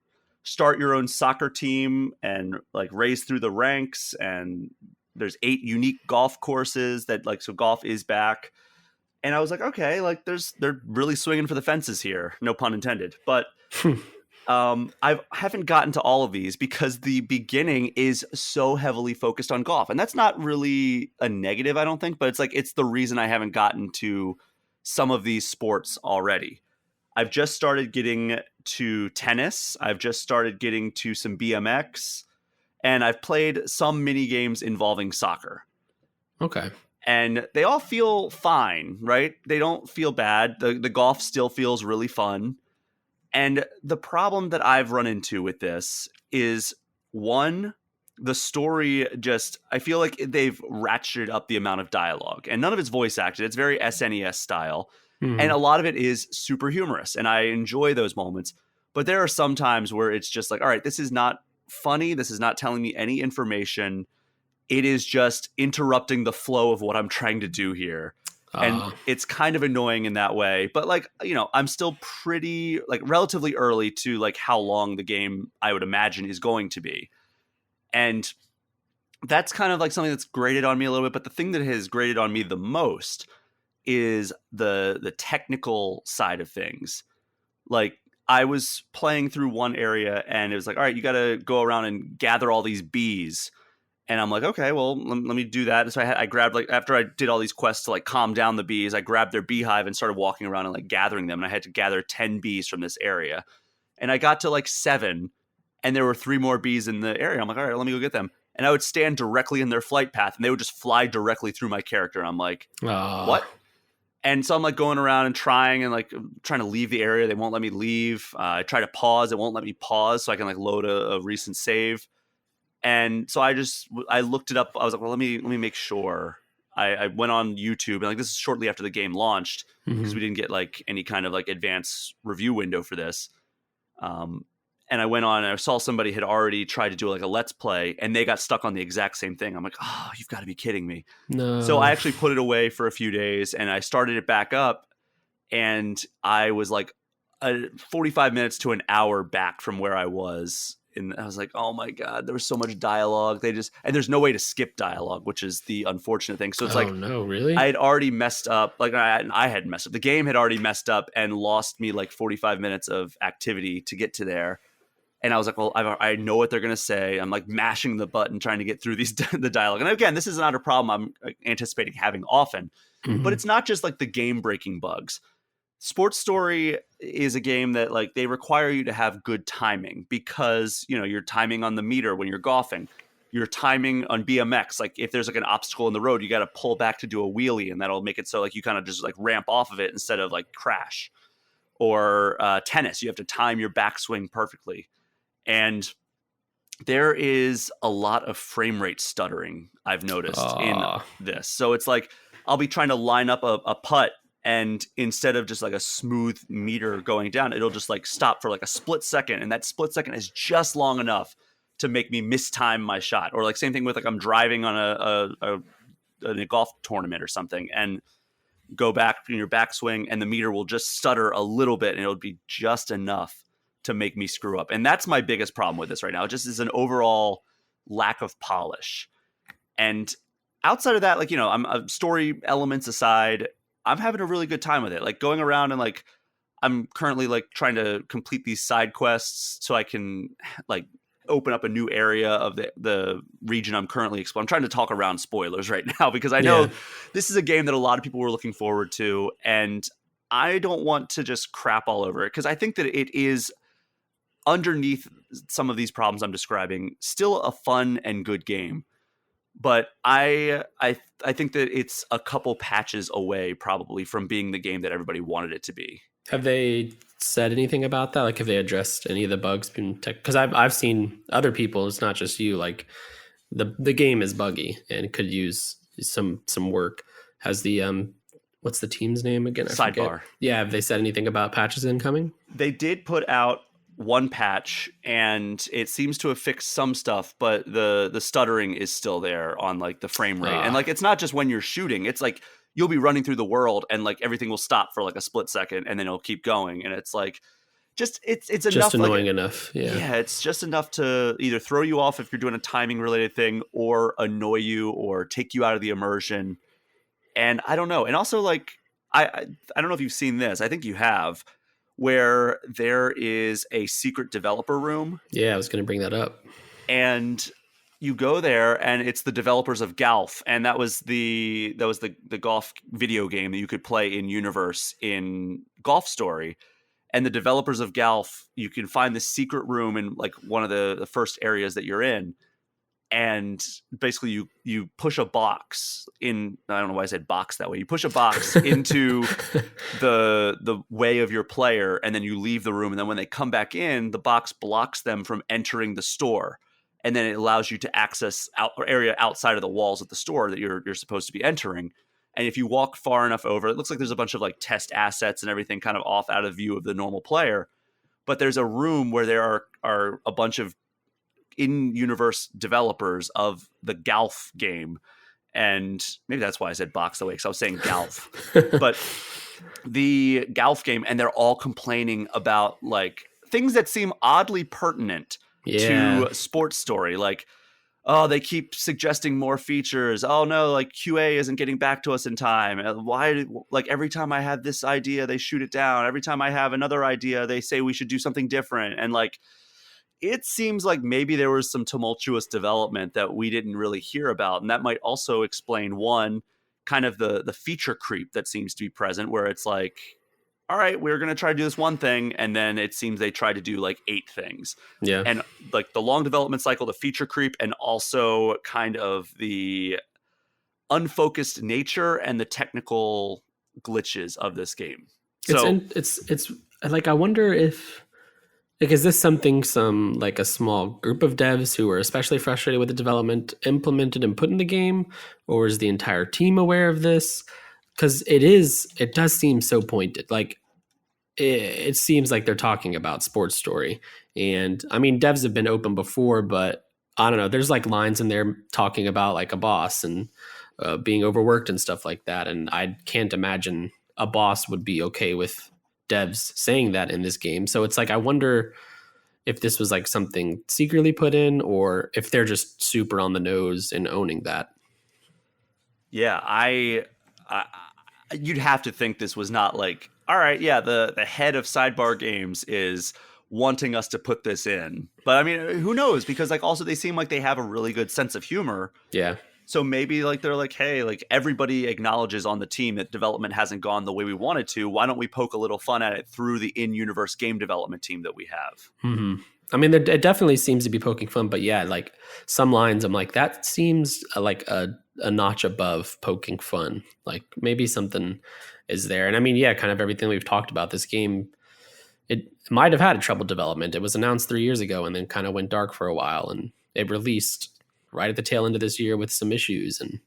start your own soccer team and like raise through the ranks. And there's 8 unique golf courses that like, so golf is back. And I was like, okay, like they're really swinging for the fences here. No pun intended. But I haven't gotten to all of these because the beginning is so heavily focused on golf. And that's not really a negative, I don't think, but it's the reason I haven't gotten to some of these sports already. I've just started getting to tennis. I've just started getting to some BMX, and I've played some mini games involving soccer. Okay. And they all feel fine, right? They don't feel bad. The golf still feels really fun. And the problem that I've run into with this is, one, the story I feel like they've ratcheted up the amount of dialogue, and none of it's voice acted. It's very SNES style. Mm-hmm. And a lot of it is super humorous, and I enjoy those moments. But there are some times where it's just like, all right, this is not funny. This is not telling me any information. It is just interrupting the flow of what I'm trying to do here. And it's kind of annoying in that way. But like, I'm still pretty like relatively early to like how long the game I would imagine is going to be. And that's kind of like something that's grated on me a little bit. But the thing that has grated on me the most is the technical side of things. Like I was playing through one area and it was like, all right, you got to go around and gather all these bees. And I'm like, okay, well, let me do that. So I grabbed, like, after I did all these quests to like calm down the bees, I grabbed their beehive and started walking around and like gathering them. And I had to gather 10 bees from this area. And I got to like 7 and there were 3 more bees in the area. I'm like, all right, let me go get them. And I would stand directly in their flight path and they would just fly directly through my character. And I'm like, what? And so I'm like going around and trying to leave the area. They won't let me leave. I try to pause. It won't let me pause so I can like load a recent save. And so I looked it up. I was like, well, let me make sure. I went on YouTube, and like this is shortly after the game launched because we didn't get like any kind of like advanced review window for this. And I went on and I saw somebody had already tried to do like a let's play, and they got stuck on the exact same thing. I'm like, oh, you've got to be kidding me. No. So I actually put it away for a few days, and I started it back up, and I was like 45 minutes to an hour back from where I was. And I was like, oh my God, there was so much dialogue. And there's no way to skip dialogue, which is the unfortunate thing. So it's no, really? I had already messed up. Like I had messed up. The game had already messed up and lost me like 45 minutes of activity to get to there. And I was like, well, I know what they're going to say. I'm like mashing the button, trying to get through the dialogue. And again, this is not a problem I'm anticipating having often, but it's not just like the game breaking bugs. Sports Story is a game that like they require you to have good timing because, you're timing on the meter when you're golfing. your timing on BMX. Like if there's like an obstacle in the road, you got to pull back to do a wheelie, and that'll make it so like you kind of just like ramp off of it instead of like crash. Or tennis, you have to time your backswing perfectly. And there is a lot of frame rate stuttering I've noticed in this. So it's like I'll be trying to line up a putt, and instead of just like a smooth meter going down, it'll just like stop for like a split second, and that split second is just long enough to make me mistime my shot. Or like same thing with like I'm driving on a golf tournament or something, and go back in your backswing, and the meter will just stutter a little bit, and it'll be just enough to make me screw up. And that's my biggest problem with this right now. It just is an overall lack of polish. And outside of that, like, you know, I'm story elements aside, I'm having a really good time with it. Like going around and like, I'm currently like trying to complete these side quests so I can like open up a new area of the region I'm currently exploring. I'm trying to talk around spoilers right now because I know this is a game that a lot of people were looking forward to, and I don't want to just crap all over it because I think that it is, underneath some of these problems I'm describing, still a fun and good game. But I think that it's a couple patches away probably from being the game that everybody wanted it to be. Have they said anything about that? Like, have they addressed any of the bugs? Because I've seen other people, it's not just you, like the game is buggy and could use some work. Has the what's the team's name again? Sidebar. Yeah, have they said anything about patches incoming? They did put out one patch, and it seems to have fixed some stuff, but the stuttering is still there on like the frame rate. And like it's not just when you're shooting, it's like you'll be running through the world and like everything will stop for like a split second and then it'll keep going, and it's like it's just enough, annoying like, enough. Yeah, it's just enough to either throw you off if you're doing a timing related thing, or annoy you, or take you out of the immersion. And I don't know. And also, like, I don't know if you've seen this. I think you have, where there is a secret developer room. Yeah, I was going to bring that up. And you go there, and it's the developers of Golf, and that was the golf video game that you could play in universe in Golf Story. And the developers of Golf, you can find the secret room in like one of the first areas that you're in. And basically you push a box in, I don't know why I said box that way. You push a box into the way of your player, and then you leave the room. And then when they come back in, the box blocks them from entering the store. And then it allows you to access area outside of the walls of the store that you're supposed to be entering. And if you walk far enough over, it looks like there's a bunch of like test assets and everything kind of off out of view of the normal player. But there's a room where there are a bunch of in-universe developers of the Golf game. And maybe that's why I said box the way, because I was saying Golf. But the Golf game, and they're all complaining about like things that seem oddly pertinent to Sports Story. Like, oh, they keep suggesting more features. Oh no, like QA isn't getting back to us in time. Why? Like every time I have this idea, they shoot it down. Every time I have another idea, they say we should do something different. And like, it seems like maybe there was some tumultuous development that we didn't really hear about. And that might also explain one, kind of the feature creep that seems to be present, where it's like, all right, we're going to try to do this one thing. And then it seems they try to do like 8 things. Yeah. And like the long development cycle, the feature creep, and also kind of the unfocused nature and the technical glitches of this game. So it's like, I wonder if, like, is this something like a small group of devs who are especially frustrated with the development implemented and put in the game, or is the entire team aware of this? Because it does seem so pointed. Like it seems like they're talking about Sports Story, and I mean, devs have been open before, but I don't know. There's like lines in there talking about like a boss and being overworked and stuff like that, and I can't imagine a boss would be okay with devs saying that in this game. So it's like, I wonder if this was like something secretly put in, or if they're just super on the nose and owning that. Yeah, I you'd have to think this was not like, all right, yeah, the head of Sidebar Games is wanting us to put this in. But I mean, who knows? Because like also they seem like they have a really good sense of humor. Yeah. So maybe like they're like, hey, like everybody acknowledges on the team that development hasn't gone the way we wanted to. Why don't we poke a little fun at it through the in-universe game development team that we have? Mm-hmm. I mean, it definitely seems to be poking fun, but yeah, like some lines, I'm like, that seems like a notch above poking fun. Like maybe something is there. And I mean, yeah, kind of everything we've talked about. This game, it might have had a troubled development. It was announced 3 years ago and then kind of went dark for a while, and it released right at the tail end of this year with some issues. And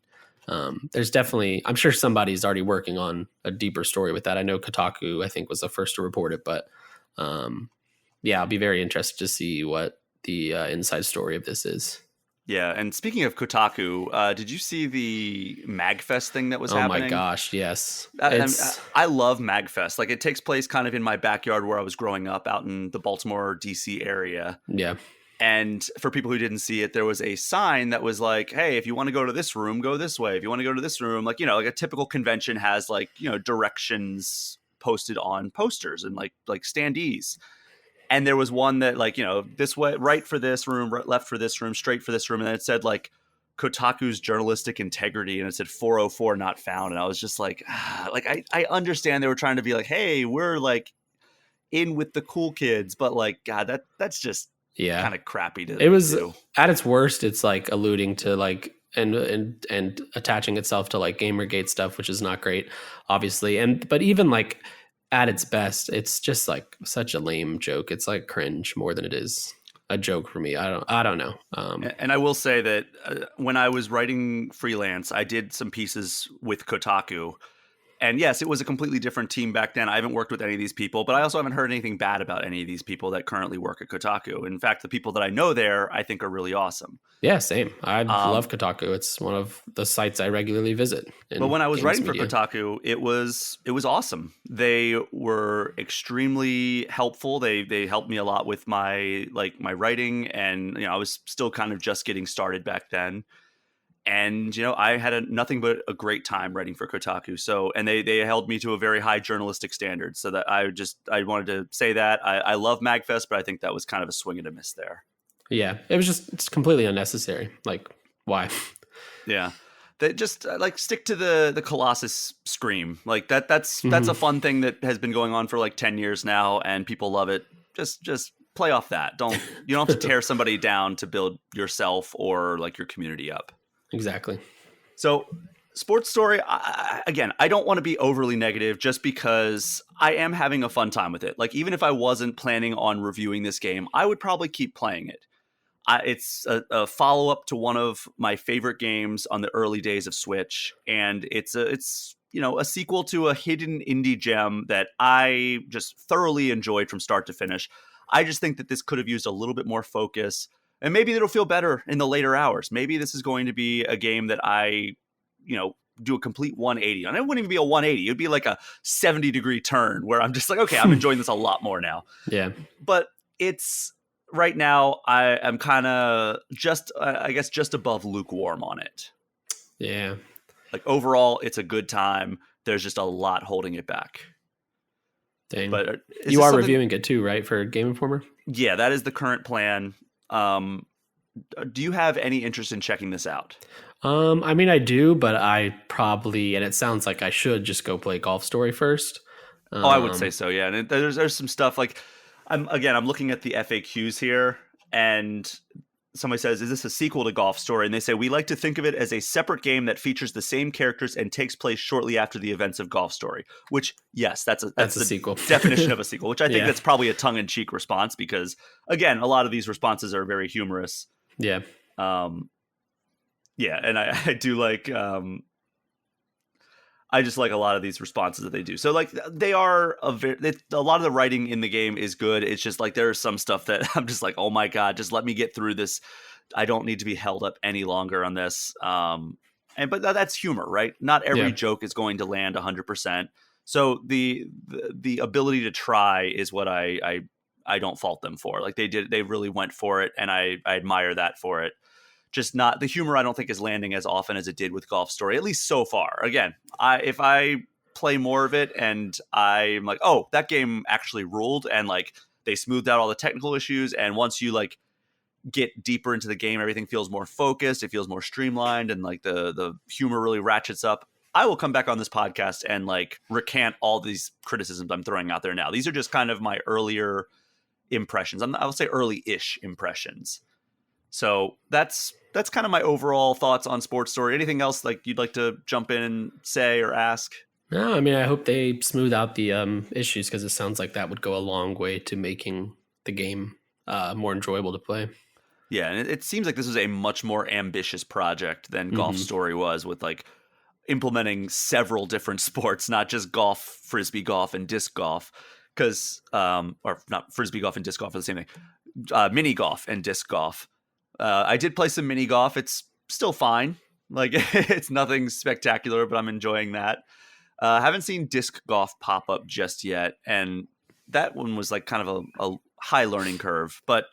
there's definitely, I'm sure somebody's already working on a deeper story with that. I know Kotaku, I think, was the first to report it, but yeah, I'll be very interested to see what the inside story of this is. Yeah, and speaking of Kotaku, did you see the MagFest thing that was happening? Oh my gosh, yes. I love MagFest. Like, it takes place kind of in my backyard where I was growing up, out in the Baltimore, D.C. area. Yeah. And for people who didn't see it, there was a sign that was like, hey, if you want to go to this room, go this way. If you want to go to this room, like, like a typical convention has like, directions posted on posters and like standees. And there was one that like, this way, right for this room, left for this room, straight for this room. And then it said like Kotaku's journalistic integrity. And it said 404 not found. And I was just like, I understand they were trying to be like, hey, we're like in with the cool kids. But like, God, that's just kind of crappy to it was do. At its worst. It's like alluding to like, and attaching itself to like Gamergate stuff, which is not great, obviously. But even like, at its best, it's just like such a lame joke. It's like cringe more than it is a joke for me. I don't know. And I will say that when I was writing freelance, I did some pieces with Kotaku. And yes, it was a completely different team back then. I haven't worked with any of these people, but I also haven't heard anything bad about any of these people that currently work at Kotaku. In fact, the people that I know there, I think are really awesome. Yeah, same. I love Kotaku. It's one of the sites I regularly visit. But when I was writing for Kotaku, it was awesome. They were extremely helpful. They helped me a lot with my writing, and I was still kind of just getting started back then. And, I had nothing but a great time writing for Kotaku. So, and they held me to a very high journalistic standard. So that I wanted to say that I love MagFest, but I think that was kind of a swing and a miss there. Yeah, it's completely unnecessary. Like, why? Yeah. They just like stick to the Colossus Scream. Like that's a fun thing that has been going on for like 10 years now, and people love it. Just play off that. You don't have to tear somebody down to build yourself or like your community up. Exactly. So, Sports Story, again, I don't want to be overly negative just because I am having a fun time with it. Like, even if I wasn't planning on reviewing this game, I would probably keep playing it. It's a follow-up to one of my favorite games on the early days of Switch, and it's a sequel to a hidden indie gem that I just thoroughly enjoyed from start to finish. I just think that this could have used a little bit more focus. And maybe it'll feel better in the later hours. Maybe this is going to be a game that I, do a complete 180 on. It wouldn't even be a 180. It would be like a 70-degree turn where I'm just like, okay, I'm enjoying this a lot more now. Yeah. But it's right now, I am kind of just above lukewarm on it. Yeah. Like overall, it's a good time. There's just a lot holding it back. Dang. But you are reviewing it too, right? For Game Informer? Yeah, that is the current plan. Do you have any interest in checking this out? I mean, I do, but I probably, and it sounds like I should just go play Golf Story first. I would say so. Yeah. And there's some stuff like I'm looking at the FAQs here, and somebody says, is this a sequel to Golf Story? And they say, we like to think of it as a separate game that features the same characters and takes place shortly after the events of Golf Story, which, yes, that's the sequel. Definition of a sequel, which I think that's probably a tongue-in-cheek response because, again, a lot of these responses are very humorous. Yeah. Yeah, and I do like... I just like a lot of these responses that they do. So like they are a lot of the writing in the game is good. It's just like there's some stuff that I'm just like, oh my God, just let me get through this. I don't need to be held up any longer on this. But that's humor, right? Not every joke is going to land 100%. So the ability to try is what I don't fault them for. Like they really went for it, and I admire that for it. Just not the humor. I don't think is landing as often as it did with Golf Story, at least so far. Again, if I play more of it and I'm like, oh, that game actually ruled, and like they smoothed out all the technical issues, and once you like get deeper into the game, everything feels more focused. It feels more streamlined, and like the humor really ratchets up. I will come back on this podcast and like recant all these criticisms I'm throwing out there now. These are just kind of my earlier impressions. I would say early-ish impressions. So that's kind of my overall thoughts on Sports Story. Anything else like you'd like to jump in and say or ask? No, I mean, I hope they smooth out the issues, because it sounds like that would go a long way to making the game more enjoyable to play. Yeah, and it seems like this is a much more ambitious project than Golf Story was, with like implementing several different sports, not just golf, frisbee golf, and disc golf, because or not frisbee golf and disc golf are the same thing. Mini golf and disc golf. I did play some mini golf. It's still fine. Like it's nothing spectacular, but I'm enjoying that. Haven't seen disc golf pop up just yet, and that one was like kind of a high learning curve, but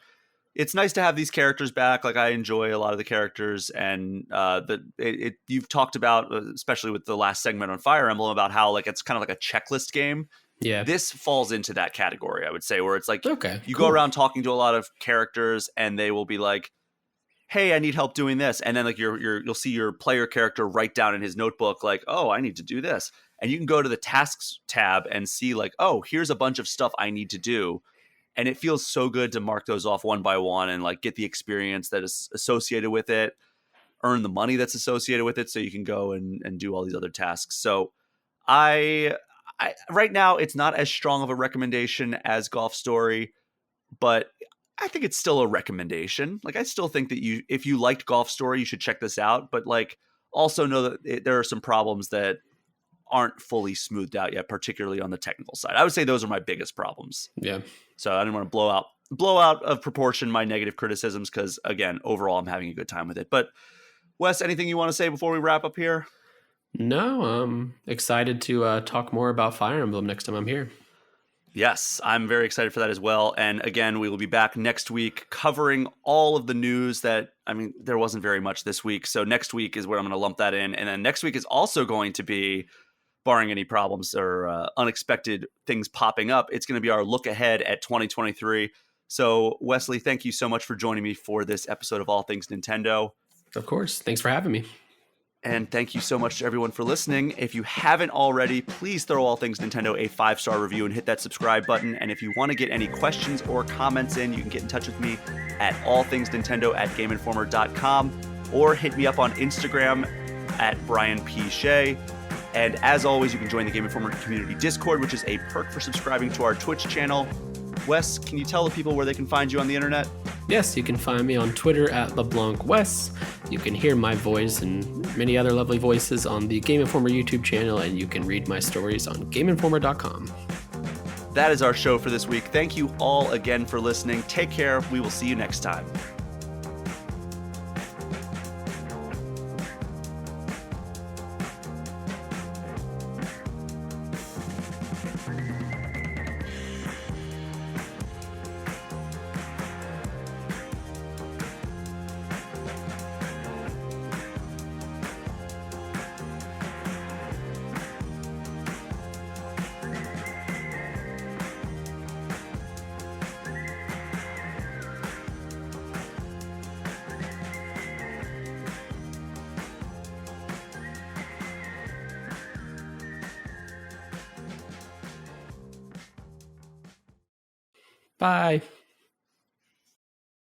it's nice to have these characters back. Like I enjoy a lot of the characters, and you've talked about, especially with the last segment on Fire Emblem, about how like it's kind of like a checklist game. Yeah, this falls into that category, I would say, where it's like, okay, you cool. go around talking to a lot of characters, and they will be like, "Hey, I need help doing this," and then like you'll see your player character write down in his notebook like, "Oh, I need to do this," and you can go to the tasks tab and see like, "Oh, here's a bunch of stuff I need to do." And it feels so good to mark those off one by one and like get the experience that is associated with it, earn the money that's associated with it, so you can go and do all these other tasks. So I right now it's not as strong of a recommendation as Golf Story, but I think it's still a recommendation. Like I still think that if you liked Golf Story, you should check this out. But like also know that there are some problems that aren't fully smoothed out yet, particularly on the technical side. I would say those are my biggest problems. Yeah. So I didn't want to blow out of proportion my negative criticisms, because again, overall, I'm having a good time with it. But Wes, anything you want to say before we wrap up here? No, I'm excited to talk more about Fire Emblem next time I'm here. Yes, I'm very excited for that as well. And again, we will be back next week covering all of the news that, I mean, there wasn't very much this week. So next week is where I'm going to lump that in. And then next week is also going to be, barring any problems or unexpected things popping up, it's going to be our look ahead at 2023. So Wesley, thank you so much for joining me for this episode of All Things Nintendo. Of course. Thanks for having me. And thank you so much to everyone for listening. If you haven't already, please throw All Things Nintendo a 5-star review and hit that subscribe button. And if you want to get any questions or comments in, you can get in touch with me at allthingsnintendo@gameinformer.com or hit me up on Instagram at Brian P. Shea. And as always, you can join the Game Informer Community Discord, which is a perk for subscribing to our Twitch channel. Wes, can you tell the people where they can find you on the internet? Yes, you can find me on Twitter at LeBlancWes. You can hear my voice and many other lovely voices on the Game Informer YouTube channel, and you can read my stories on GameInformer.com. That is our show for this week. Thank you all again for listening. Take care. We will see you next time. Bye.